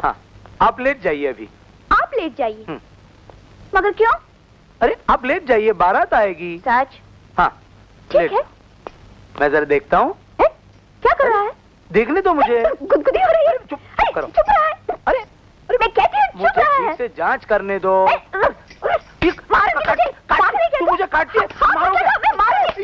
हाँ, आप लेट जाइए अभी। आप लेट जाइए? मगर क्यों? अरे आप लेट जाइए, बारात आएगी। सच? हाँ ठीक है। मैं जरा देखता हूँ। क्या कर रहा है? देखने दो मुझे। गुदगुदी हो रही है। चुप करो। चुप रहा है। अरे मैं कहती हूँ चुप रहा है। ठीक से जांच करने दो। तू मुझे काटती है।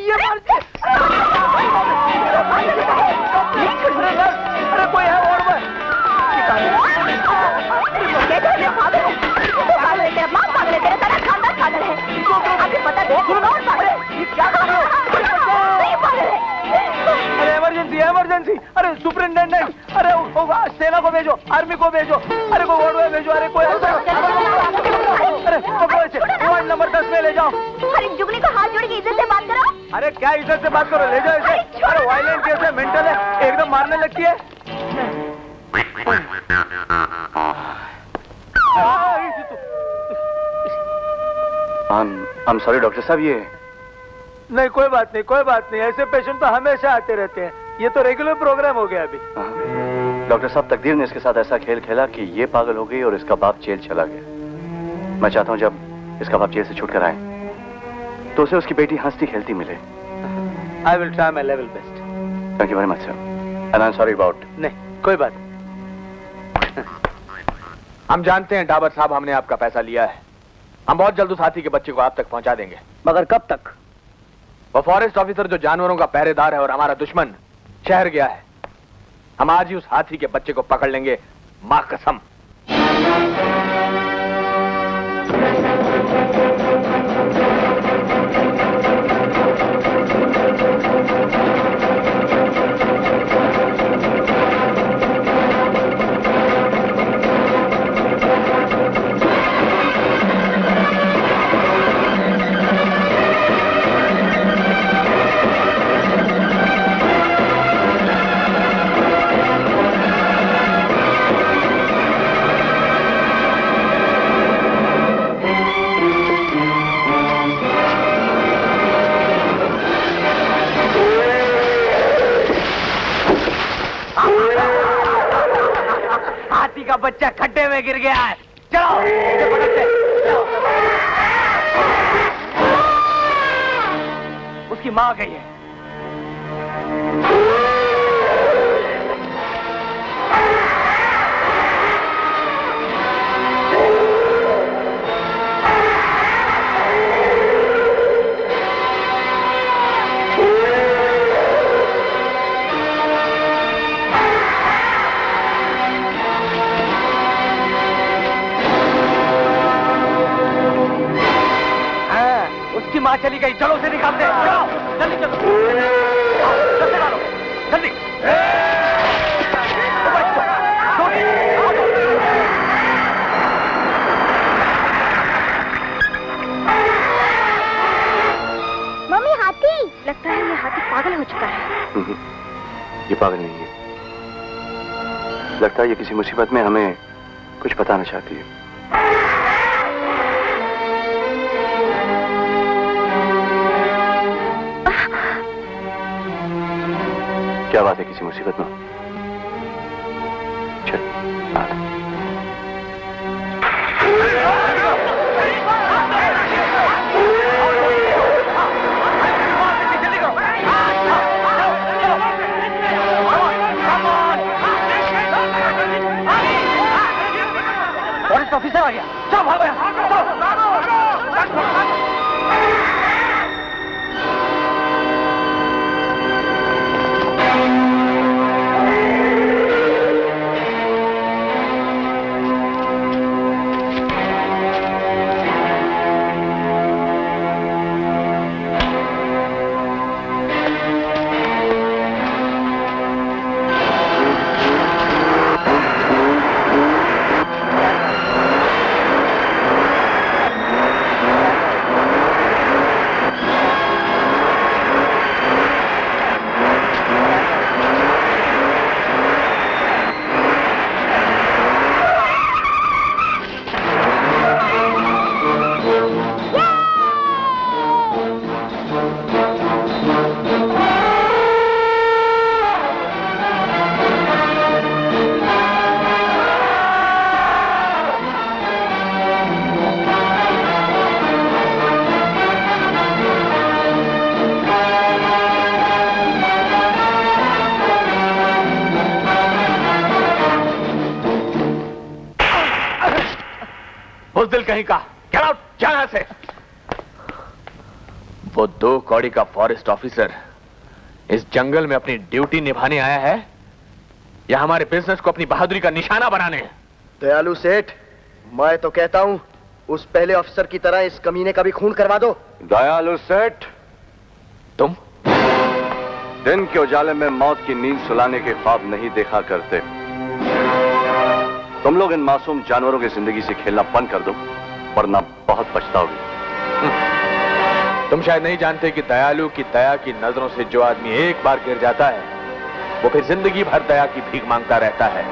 ये अरे कोई है और अरे इमरजेंसी इमरजेंसी। अरे सुपरिटेंडेंट, अरे सेना को भेजो, आर्मी को भेजो, अरे कोई वार्ड में भेजो। अरे कोई अरे वार्ड नंबर 10 में ले जाओ। अरे जुगनी को हाथ जोड़ के इज्जत से बात करो। अरे क्या इज्जत से बात करो, ले जाओ इसे। अरे वायलेंट केस है, मेंटल है, एकदम मारने लगती है। I'm sorry डॉक्टर साहब, ये नहीं कोई बात नहीं, कोई बात नहीं। ऐसे पेशेंट तो हमेशा आते रहते हैं, ये तो रेगुलर प्रोग्राम हो गया अभी। डॉक्टर साहब, तकदीर ने इसके साथ ऐसा खेल खेला कि ये पागल हो गई और इसका बाप जेल चला गया। मैं चाहता हूँ जब इसका बाप जेल से छूट कर आए तो उसे उसकी बेटी हंसती खेलती मिले। I will try my level best. Thank you very much, sir. And I'm sorry about. नहीं कोई बात। हम जानते हैं डाबर साहब, हमने आपका पैसा लिया है। हम बहुत जल्द उस हाथी के बच्चे को आप तक पहुंचा देंगे। मगर कब तक? वो फॉरेस्ट ऑफिसर जो जानवरों का पहरेदार है और हमारा दुश्मन शहर गया है। हम आज ही उस हाथी के बच्चे को पकड़ लेंगे, मां कसम। हाथी का बच्चा खड्डे में गिर गया है। चलो इसे पकड़ते हैं। उसकी मां गई है। मां चली गई, चलो उसे निकालते हैं। चलो जल्दी चलो, जल्दी मारो, जल्दी। मम्मी हाथी। लगता है ये हाथी पागल हो चुका है। ये पागल नहीं है, लगता है ये किसी मुसीबत में हमें कुछ बताना चाहती है। क्या बात है, किसी मुसीबत में? चल फॉरेस्ट ऑफिसर आ गया। चलो भागो। बुज़दिल कहीं का, गेट आउट, जा यहां से। वो 2 कौड़ी का फॉरेस्ट ऑफिसर इस जंगल में अपनी ड्यूटी निभाने आया है या हमारे बिजनेस को अपनी बहादुरी का निशाना बनाने? दयालु सेठ, मैं तो कहता हूं उस पहले अफसर की तरह इस कमीने का भी खून करवा दो। दयालु सेठ, तुम दिन के उजाले में मौत की नींद सुलाने के ख्वाब नहीं देखा करते। तुम लोग इन मासूम जानवरों की जिंदगी से खेलना बंद कर दो, वरना बहुत पछताओगे। तुम शायद नहीं जानते कि दयालु की दया की नजरों से जो आदमी एक बार गिर जाता है वो फिर जिंदगी भर दया की भीख मांगता रहता है।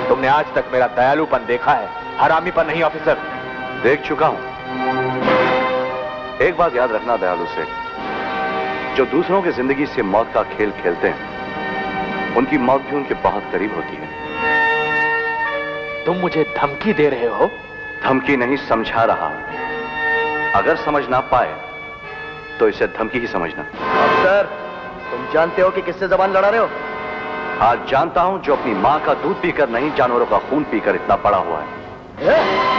तुमने आज तक मेरा दयालुपन देखा है, हरामीपन नहीं ऑफिसर। देख चुका हूं। एक बात याद रखना दयालु से, जो दूसरों की जिंदगी से मौत का खेल खेलते हैं उनकी मौत भी उनके बहुत करीब होती है। तुम मुझे धमकी दे रहे हो? धमकी नहीं, समझा रहा। अगर समझ ना पाए तो इसे धमकी ही समझना। अफसर, तुम जानते हो कि किससे जबान लड़ा रहे हो? आज जानता हूं, जो अपनी मां का दूध पीकर नहीं जानवरों का खून पीकर इतना बड़ा हुआ है।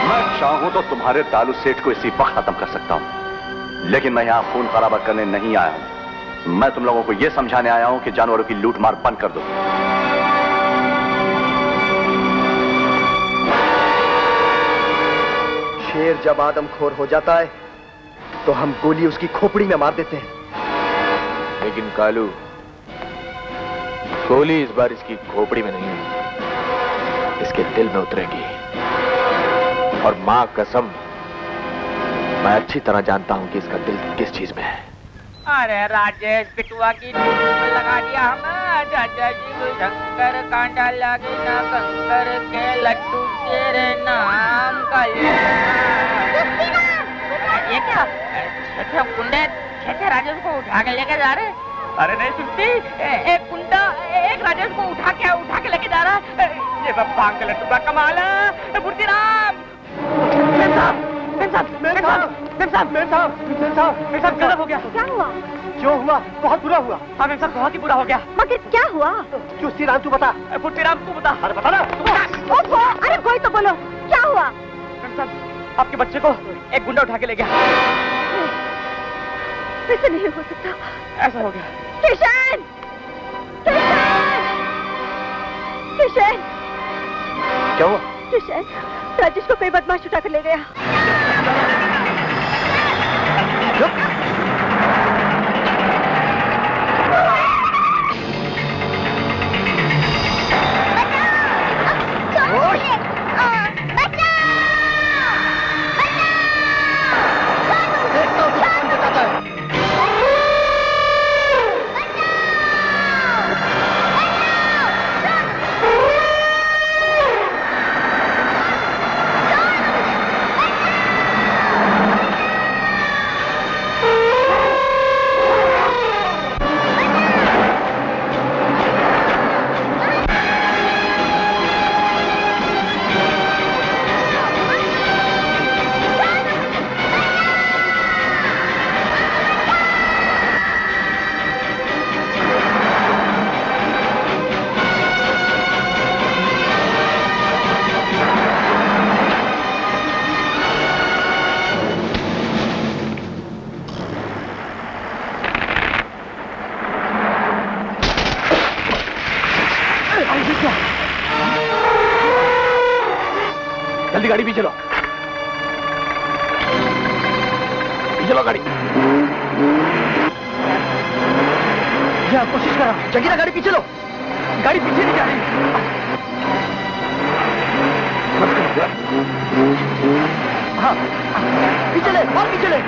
मैं चाहूं तो तुम्हारे दालू सेठ को इसी वक्त खत्म कर सकता हूं, लेकिन मैं यहां खून खराबा करने नहीं आया हूं। मैं तुम लोगों को यह समझाने आया हूं कि जानवरों की लूटमार बंद कर दो। शेर जब आदमखोर हो जाता है तो हम गोली उसकी खोपड़ी में मार देते हैं। लेकिन कालू, गोली इस बार इसकी खोपड़ी में नहीं, इसके दिल में उतरेगी। और मां कसम, मैं अच्छी तरह जानता हूं कि इसका दिल किस चीज में है। अरे राजेश बिटुआ की लगा दिया हमें। चाचा जी को शंकर कांटा लगे ना कंकर के लड्डू तेरे नाम का। ये क्या छठे कुंडे छठे राजेश को उठा के लेके जा रहे? अरे नहीं सुनती, एक कुंडा एक राजेश को उठा के लेके जा रहा है। ये सब भांग के लड्डू का कमाल है। बुर्तीराम गलत हो गया। क्या हुआ? जो हुआ बहुत बुरा हुआ। हाँ मेम साहब, बहुत ही बुरा हो गया। मगर क्या हुआ? चुस्ती राम तू बता। बुर्तीराम तू बता। अरे बता ना। ओहो, अरे कोई तो बोलो, क्या हुआ? मेम साहब, आपके बच्चे को एक गुंडा उठा के ले गया। ऐसा नहीं हो सकता। ऐसा हो गया। किशन! किशन! किशन! क्या हुआ? किशन, राजेश को कोई बदमाश उठा कर ले गया। जल्दी गाड़ी पीछे लो, पीछे लो गाड़ी। कोशिश करो, जगीरा गाड़ी पीछे लो। गाड़ी पीछे नहीं जा रही। हाँ, पीछे ले, और पीछे ले।